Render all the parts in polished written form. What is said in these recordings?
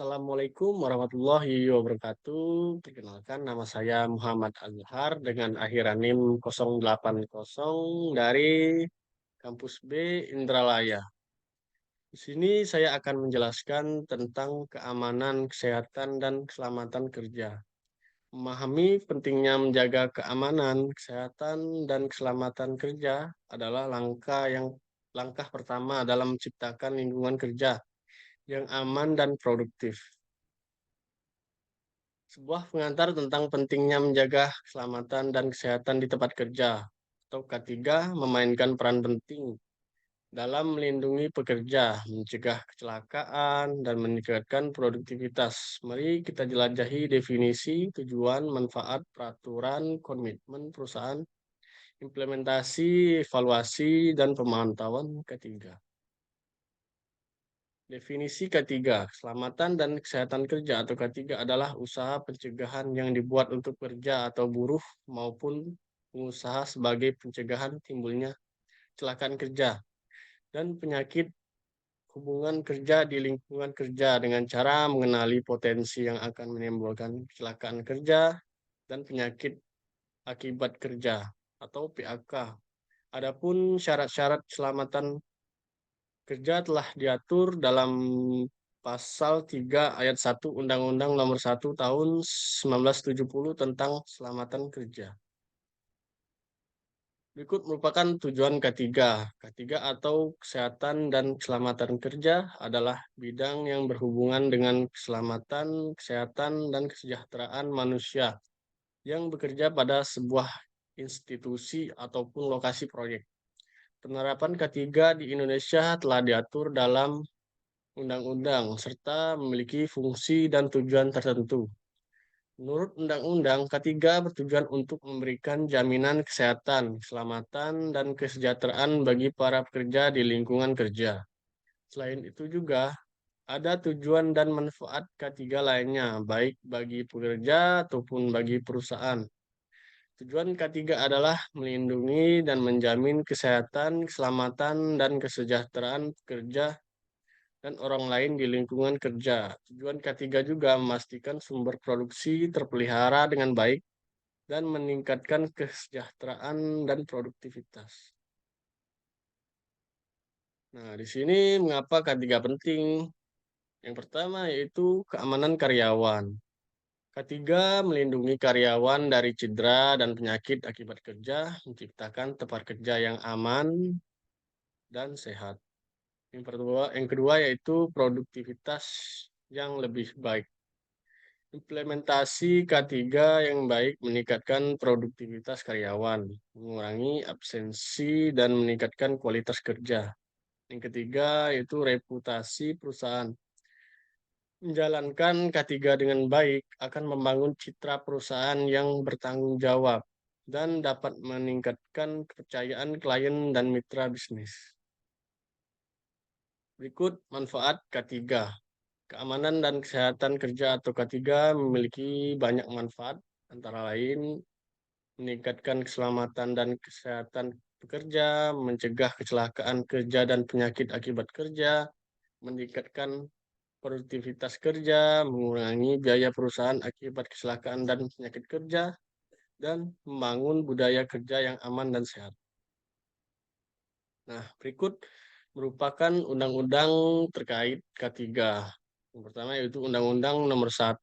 Assalamualaikum warahmatullahi wabarakatuh. Perkenalkan nama saya Muhammad Azhar dengan akhiran NIM 080 dari Kampus B Indralaya. Di sini saya akan menjelaskan tentang keamanan, kesehatan, dan keselamatan kerja. Memahami pentingnya menjaga keamanan, kesehatan, dan keselamatan kerja adalah langkah pertama dalam menciptakan lingkungan kerja yang aman dan produktif. Sebuah pengantar tentang pentingnya menjaga keselamatan dan kesehatan di tempat kerja atau K3 memainkan peran penting dalam melindungi pekerja, mencegah kecelakaan, dan meningkatkan produktivitas. Mari kita jelajahi definisi, tujuan, manfaat, peraturan, komitmen perusahaan, implementasi, evaluasi, dan pemantauan K3. Definisi ketiga, keselamatan dan kesehatan kerja atau K3 adalah usaha pencegahan yang dibuat untuk kerja atau buruh maupun pengusaha sebagai pencegahan timbulnya kecelakaan kerja dan penyakit hubungan kerja di lingkungan kerja dengan cara mengenali potensi yang akan menimbulkan kecelakaan kerja dan penyakit akibat kerja atau PAK. Adapun syarat-syarat keselamatan kerja telah diatur dalam Pasal 3 Ayat 1 Undang-Undang Nomor 1 Tahun 1970 tentang Keselamatan Kerja. Berikut merupakan tujuan K3. K3 atau Kesehatan dan Keselamatan Kerja adalah bidang yang berhubungan dengan keselamatan, kesehatan, dan kesejahteraan manusia yang bekerja pada sebuah institusi ataupun lokasi proyek. Penerapan K3 di Indonesia telah diatur dalam undang-undang serta memiliki fungsi dan tujuan tertentu. Menurut Undang-Undang, K3 bertujuan untuk memberikan jaminan kesehatan, keselamatan, dan kesejahteraan bagi para pekerja di lingkungan kerja. Selain itu juga, ada tujuan dan manfaat K3 lainnya, baik bagi pekerja ataupun bagi perusahaan. Tujuan K3 adalah melindungi dan menjamin kesehatan, keselamatan, dan kesejahteraan pekerja dan orang lain di lingkungan kerja. Tujuan ketiga juga memastikan sumber produksi terpelihara dengan baik dan meningkatkan kesejahteraan dan produktivitas. Nah, di sini mengapa K3 penting? Yang pertama yaitu keamanan karyawan. K3 melindungi karyawan dari cedera dan penyakit akibat kerja, menciptakan tempat kerja yang aman dan sehat. Yang kedua yaitu produktivitas yang lebih baik. Implementasi K3 yang baik meningkatkan produktivitas karyawan, mengurangi absensi, dan meningkatkan kualitas kerja. Yang ketiga yaitu reputasi perusahaan. Menjalankan K3 dengan baik akan membangun citra perusahaan yang bertanggung jawab dan dapat meningkatkan kepercayaan klien dan mitra bisnis. Berikut manfaat K3. Keamanan dan kesehatan kerja atau K3 memiliki banyak manfaat, antara lain meningkatkan keselamatan dan kesehatan pekerja, mencegah kecelakaan kerja dan penyakit akibat kerja, meningkatkan produktivitas kerja, mengurangi biaya perusahaan akibat kecelakaan dan penyakit kerja, dan membangun budaya kerja yang aman dan sehat. Nah, berikut merupakan undang-undang terkait K3. Yang pertama yaitu Undang-Undang Nomor 1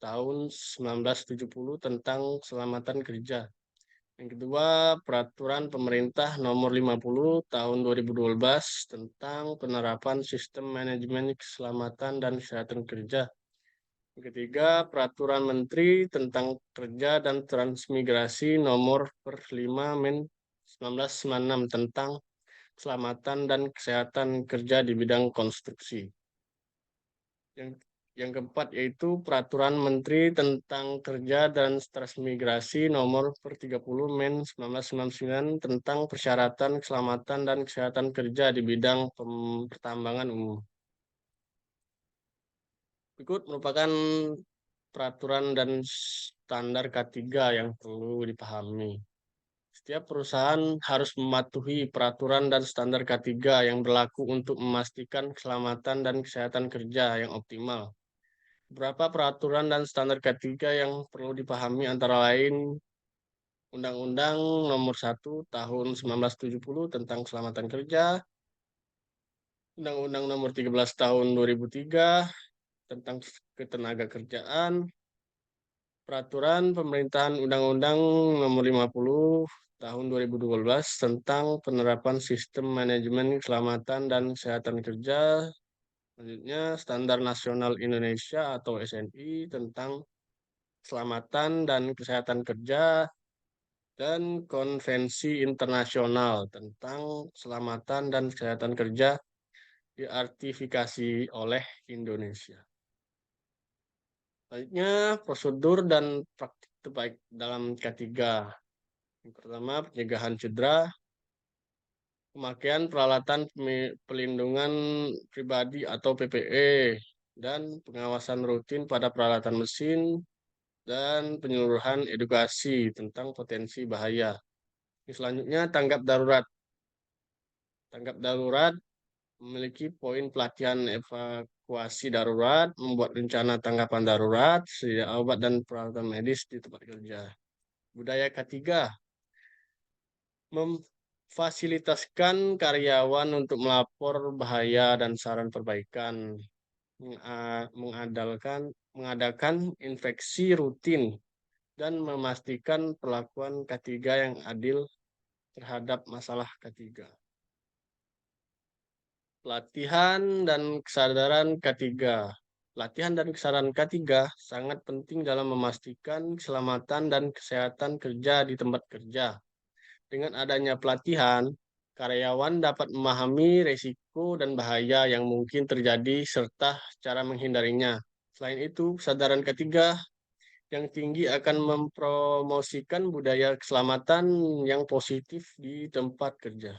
Tahun 1970 tentang Keselamatan Kerja. Yang kedua, Peraturan Pemerintah Nomor 50 Tahun 2012 tentang penerapan sistem manajemen keselamatan dan kesehatan kerja. Yang ketiga, Peraturan Menteri tentang Kerja dan Transmigrasi Nomor 5 Men 1996 tentang keselamatan dan kesehatan kerja di bidang konstruksi. Yang yang keempat yaitu Peraturan Menteri tentang Kerja dan Transmigrasi Nomor 30 Men 1999 tentang persyaratan keselamatan dan kesehatan kerja di bidang pertambangan umum. Berikut merupakan peraturan dan standar K3 yang perlu dipahami. Setiap perusahaan harus mematuhi peraturan dan standar K3 yang berlaku untuk memastikan keselamatan dan kesehatan kerja yang optimal. Beberapa peraturan dan standar ketiga yang perlu dipahami antara lain Undang-Undang Nomor 1 Tahun 1970 tentang Keselamatan Kerja, Undang-Undang Nomor 13 Tahun 2003 tentang Ketenagakerjaan, Peraturan Pemerintahan Undang-Undang Nomor 50 Tahun 2012 tentang penerapan sistem manajemen keselamatan dan kesehatan kerja. Selanjutnya, Standar Nasional Indonesia atau SNI tentang keselamatan dan kesehatan kerja dan konvensi internasional tentang keselamatan dan kesehatan kerja diartifikasi oleh Indonesia. Selanjutnya, prosedur dan praktik terbaik dalam K3. Yang pertama, pencegahan cedera, pemakaian peralatan pelindungan pribadi atau PPE, dan pengawasan rutin pada peralatan mesin, dan penyeluruhan edukasi tentang potensi bahaya. Selanjutnya, tanggap darurat. Tanggap darurat memiliki poin pelatihan evakuasi darurat, membuat rencana tanggapan darurat, sedia obat dan peralatan medis di tempat kerja. Budaya ketiga, memfasilitasikan karyawan untuk melapor bahaya dan saran perbaikan, mengadakan inspeksi rutin, dan memastikan perlakuan K3 yang adil terhadap masalah K3. Pelatihan dan kesadaran K3. Latihan dan kesadaran K3 sangat penting dalam memastikan keselamatan dan kesehatan kerja di tempat kerja. Dengan adanya pelatihan, karyawan dapat memahami risiko dan bahaya yang mungkin terjadi serta cara menghindarinya. Selain itu, kesadaran K3 yang tinggi akan mempromosikan budaya keselamatan yang positif di tempat kerja.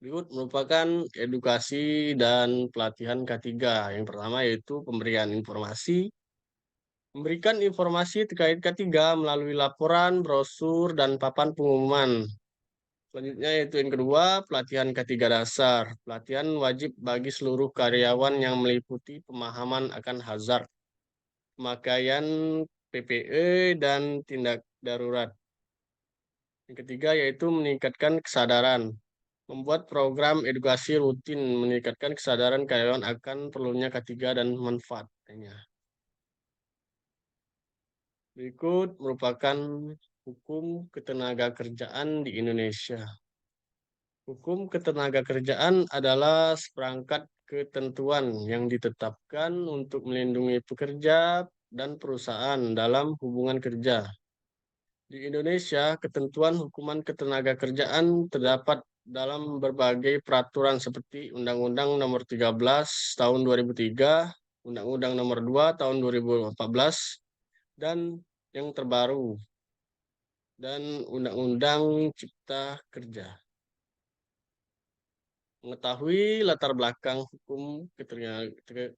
Berikut merupakan edukasi dan pelatihan K3. Yang pertama yaitu pemberian informasi. Memberikan informasi terkait K3 melalui laporan, brosur, dan papan pengumuman. Selanjutnya yaitu yang kedua, pelatihan K3 dasar. Pelatihan wajib bagi seluruh karyawan yang meliputi pemahaman akan hazard, pemakaian PPE, dan tindak darurat. Yang ketiga yaitu meningkatkan kesadaran. Membuat program edukasi rutin meningkatkan kesadaran karyawan akan perlunya K3 dan manfaatnya. Berikut merupakan hukum ketenagakerjaan di Indonesia. Hukum ketenagakerjaan adalah seperangkat ketentuan yang ditetapkan untuk melindungi pekerja dan perusahaan dalam hubungan kerja. Di Indonesia, ketentuan hukuman ketenagakerjaan terdapat dalam berbagai peraturan seperti Undang-Undang Nomor 13 Tahun 2003, Undang-Undang Nomor 2 Tahun 2014, dan yang terbaru, dan Undang-Undang Cipta Kerja. Mengetahui latar belakang hukum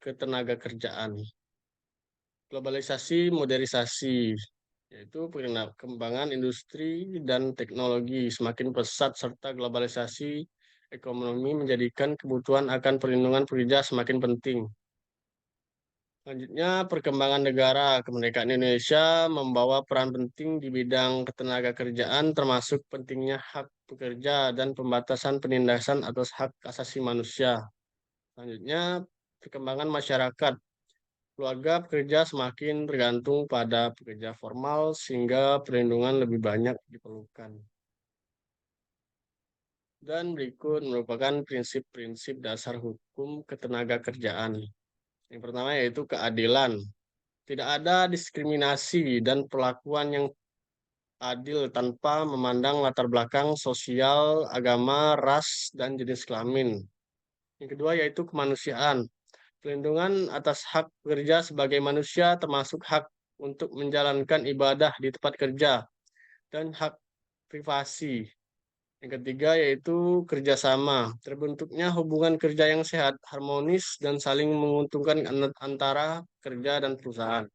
ketenagakerjaan. Globalisasi, modernisasi, yaitu perkembangan industri dan teknologi semakin pesat serta globalisasi ekonomi menjadikan kebutuhan akan perlindungan pekerja semakin penting. Selanjutnya, perkembangan negara. Kemerdekaan Indonesia membawa peran penting di bidang ketenagakerjaan termasuk pentingnya hak pekerja dan pembatasan penindasan atas hak asasi manusia. Selanjutnya, perkembangan masyarakat. Keluarga pekerja semakin tergantung pada pekerja formal sehingga perlindungan lebih banyak diperlukan. Dan berikut merupakan prinsip-prinsip dasar hukum ketenagakerjaan. Yang pertama yaitu keadilan. Tidak ada diskriminasi dan perlakuan yang adil tanpa memandang latar belakang sosial, agama, ras, dan jenis kelamin. Yang kedua yaitu kemanusiaan. Perlindungan atas hak pekerja sebagai manusia termasuk hak untuk menjalankan ibadah di tempat kerja dan hak privasi. Yang ketiga yaitu kerjasama. Terbentuknya hubungan kerja yang sehat, harmonis, dan saling menguntungkan antara kerja dan perusahaan.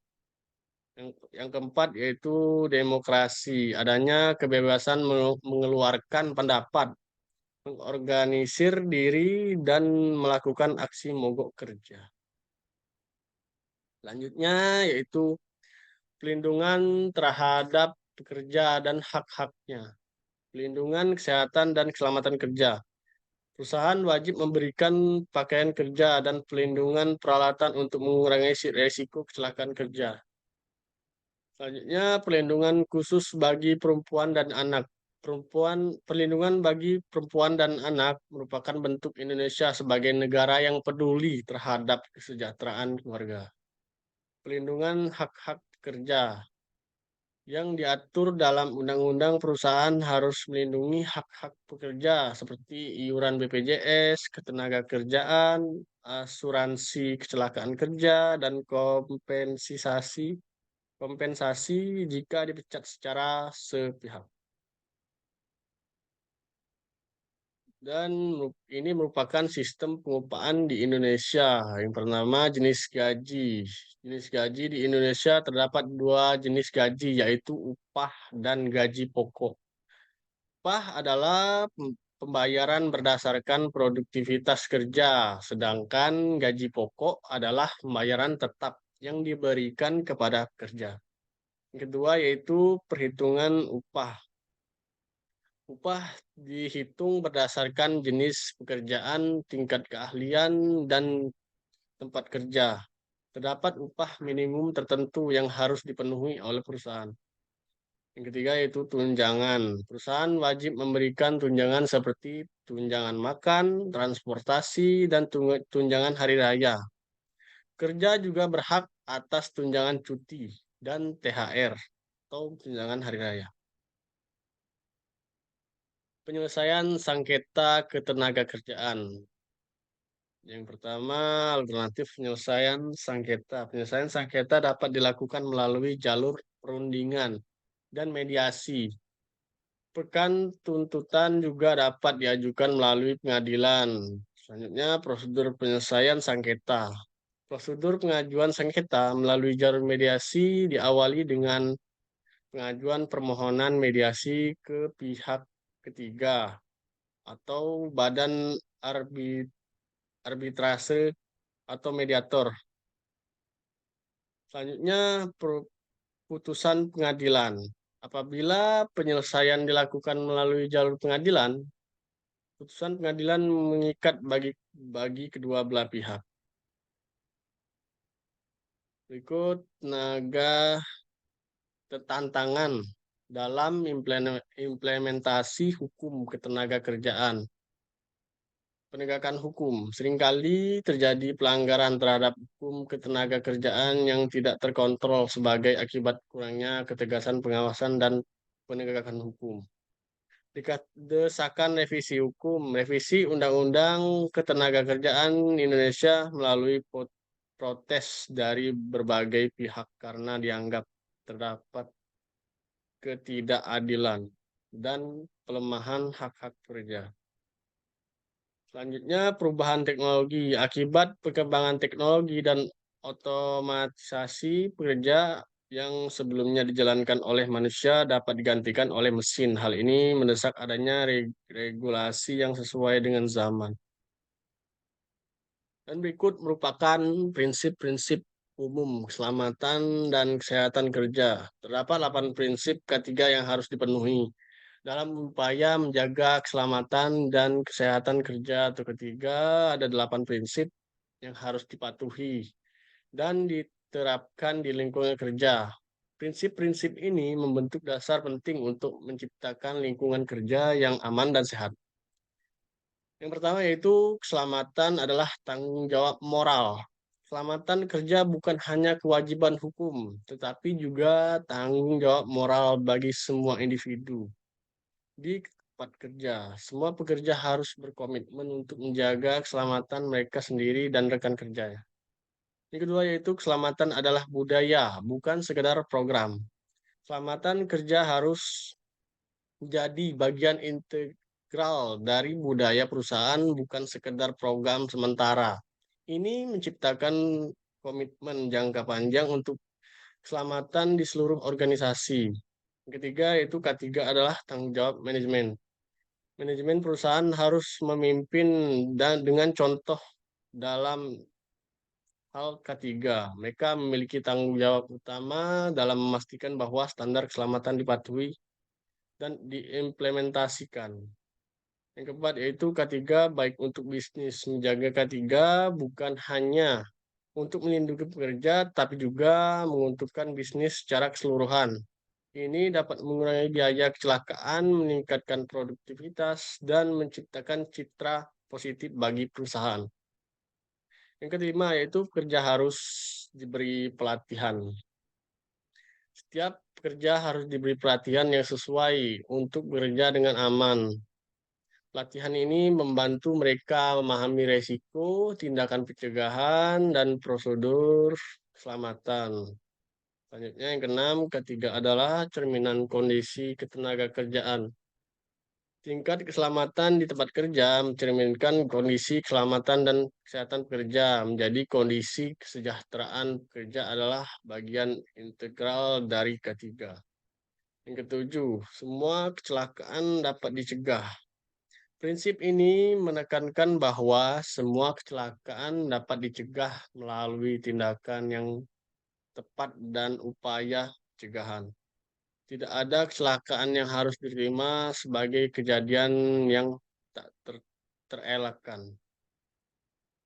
Yang keempat yaitu demokrasi. Adanya kebebasan mengeluarkan pendapat, mengorganisir diri, dan melakukan aksi mogok kerja. Selanjutnya yaitu pelindungan terhadap pekerja dan hak-haknya. Pelindungan kesehatan dan keselamatan kerja. Perusahaan wajib memberikan pakaian kerja dan pelindungan peralatan untuk mengurangi risiko kecelakaan kerja. Selanjutnya, perlindungan khusus bagi perempuan dan anak. Perlindungan bagi perempuan dan anak merupakan bentuk Indonesia sebagai negara yang peduli terhadap kesejahteraan keluarga. Pelindungan hak-hak kerja yang diatur dalam Undang-Undang Perusahaan harus melindungi hak-hak pekerja seperti iuran BPJS, ketenagakerjaan, asuransi kecelakaan kerja, dan kompensasi jika dipecat secara sepihak. Dan ini merupakan sistem pengupahan di Indonesia yang bernama jenis gaji. Jenis gaji di Indonesia terdapat dua jenis gaji, yaitu upah dan gaji pokok. Upah adalah pembayaran berdasarkan produktivitas kerja, sedangkan gaji pokok adalah pembayaran tetap yang diberikan kepada pekerja. Yang kedua yaitu perhitungan upah. Upah dihitung berdasarkan jenis pekerjaan, tingkat keahlian, dan tempat kerja. Terdapat upah minimum tertentu yang harus dipenuhi oleh perusahaan. Yang ketiga yaitu tunjangan. Perusahaan wajib memberikan tunjangan seperti tunjangan makan, transportasi, dan tunjangan hari raya. Kerja juga berhak atas tunjangan cuti dan THR atau tunjangan hari raya. Penyelesaian sengketa ketenagakerjaan. Yang pertama, alternatif penyelesaian sengketa. Penyelesaian sengketa dapat dilakukan melalui jalur perundingan dan mediasi. Pekan tuntutan juga dapat diajukan melalui pengadilan. Selanjutnya, prosedur penyelesaian sengketa. Prosedur pengajuan sengketa melalui jalur mediasi diawali dengan pengajuan permohonan mediasi ke pihak ketiga atau badan arbitrase atau mediator. Selanjutnya, putusan pengadilan. Apabila penyelesaian dilakukan melalui jalur pengadilan, putusan pengadilan mengikat bagi kedua belah pihak. Berikut tenaga tantangan dalam implementasi hukum ketenagakerjaan. Penegakan hukum. Seringkali terjadi pelanggaran terhadap hukum ketenagakerjaan yang tidak terkontrol sebagai akibat kurangnya ketegasan pengawasan dan penegakan hukum. Desakan revisi hukum, revisi Undang-Undang Ketenagakerjaan Indonesia melalui protes dari berbagai pihak karena dianggap terdapat ketidakadilan dan pelemahan hak-hak pekerja. Selanjutnya, perubahan teknologi. Akibat perkembangan teknologi dan otomatisasi pekerja yang sebelumnya dijalankan oleh manusia dapat digantikan oleh mesin. Hal ini mendesak adanya regulasi yang sesuai dengan zaman. Dan berikut merupakan prinsip-prinsip umum keselamatan dan kesehatan kerja. Terdapat 8 prinsip ketiga yang harus dipenuhi dalam upaya menjaga keselamatan dan kesehatan kerja atau ketiga, ada 8 prinsip yang harus dipatuhi dan diterapkan di lingkungan kerja. Prinsip-prinsip ini membentuk dasar penting untuk menciptakan lingkungan kerja yang aman dan sehat. Yang pertama yaitu keselamatan adalah tanggung jawab moral. Keselamatan kerja bukan hanya kewajiban hukum, tetapi juga tanggung jawab moral bagi semua individu di tempat kerja. Semua pekerja harus berkomitmen untuk menjaga keselamatan mereka sendiri dan rekan kerjanya. Yang kedua yaitu keselamatan adalah budaya, bukan sekedar program. Keselamatan kerja harus menjadi bagian integral dari budaya perusahaan, bukan sekedar program sementara. Ini menciptakan komitmen jangka panjang untuk keselamatan di seluruh organisasi. Yang ketiga yaitu K3 adalah tanggung jawab manajemen. Manajemen perusahaan harus memimpin dan dengan contoh dalam Hal ketiga, mereka memiliki tanggung jawab utama dalam memastikan bahwa standar keselamatan dipatuhi dan diimplementasikan. Yang keempat yaitu ketiga, baik untuk bisnis. Menjaga ketiga bukan hanya untuk melindungi pekerja, tapi juga menguntungkan bisnis secara keseluruhan. Ini dapat mengurangi biaya kecelakaan, meningkatkan produktivitas, dan menciptakan citra positif bagi perusahaan. Yang kelima yaitu pekerja harus diberi pelatihan. Setiap pekerja harus diberi pelatihan yang sesuai untuk bekerja dengan aman. Pelatihan ini membantu mereka memahami resiko, tindakan pencegahan, dan prosedur keselamatan. Selanjutnya yang keenam, ketiga adalah cerminan kondisi ketenaga kerjaan. Tingkat keselamatan di tempat kerja mencerminkan kondisi keselamatan dan kesehatan pekerja. Menjadi kondisi kesejahteraan pekerja adalah bagian integral dari ketiga. Yang ketujuh, semua kecelakaan dapat dicegah. Prinsip ini menekankan bahwa semua kecelakaan dapat dicegah melalui tindakan yang tepat dan upaya pencegahan. Tidak ada kecelakaan yang harus diterima sebagai kejadian yang tak terelakkan.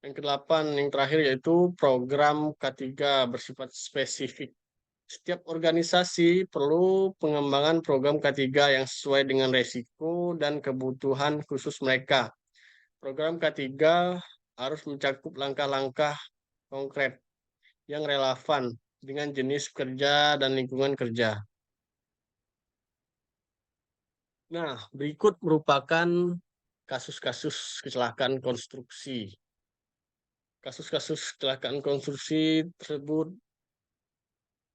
Yang kedelapan, yang terakhir yaitu program K3 bersifat spesifik. Setiap organisasi perlu pengembangan program K3 yang sesuai dengan resiko dan kebutuhan khusus mereka. Program K3 harus mencakup langkah-langkah konkret yang relevan dengan jenis kerja dan lingkungan kerja. Nah, berikut merupakan kasus-kasus kecelakaan konstruksi. Kasus-kasus kecelakaan konstruksi tersebut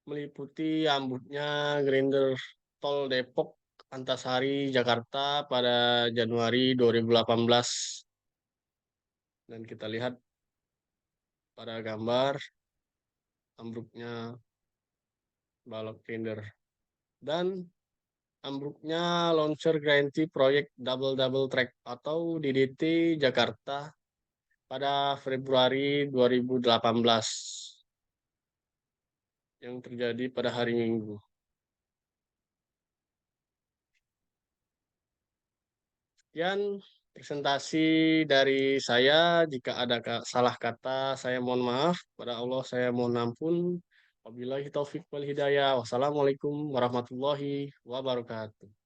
meliputi ambruknya grinder tol Depok Antasari Jakarta pada Januari 2018. Dan kita lihat pada gambar ambruknya balok grinder dan ambruknya launcher Granty proyek Double Double Track atau DDT Jakarta pada Februari 2018 yang terjadi pada hari Minggu. Sekian presentasi dari saya. Jika ada salah kata, saya mohon maaf. Pada Allah, saya mohon ampun. Wabillahi taufik wal hidayah. Wassalamualaikum warahmatullahi wabarakatuh.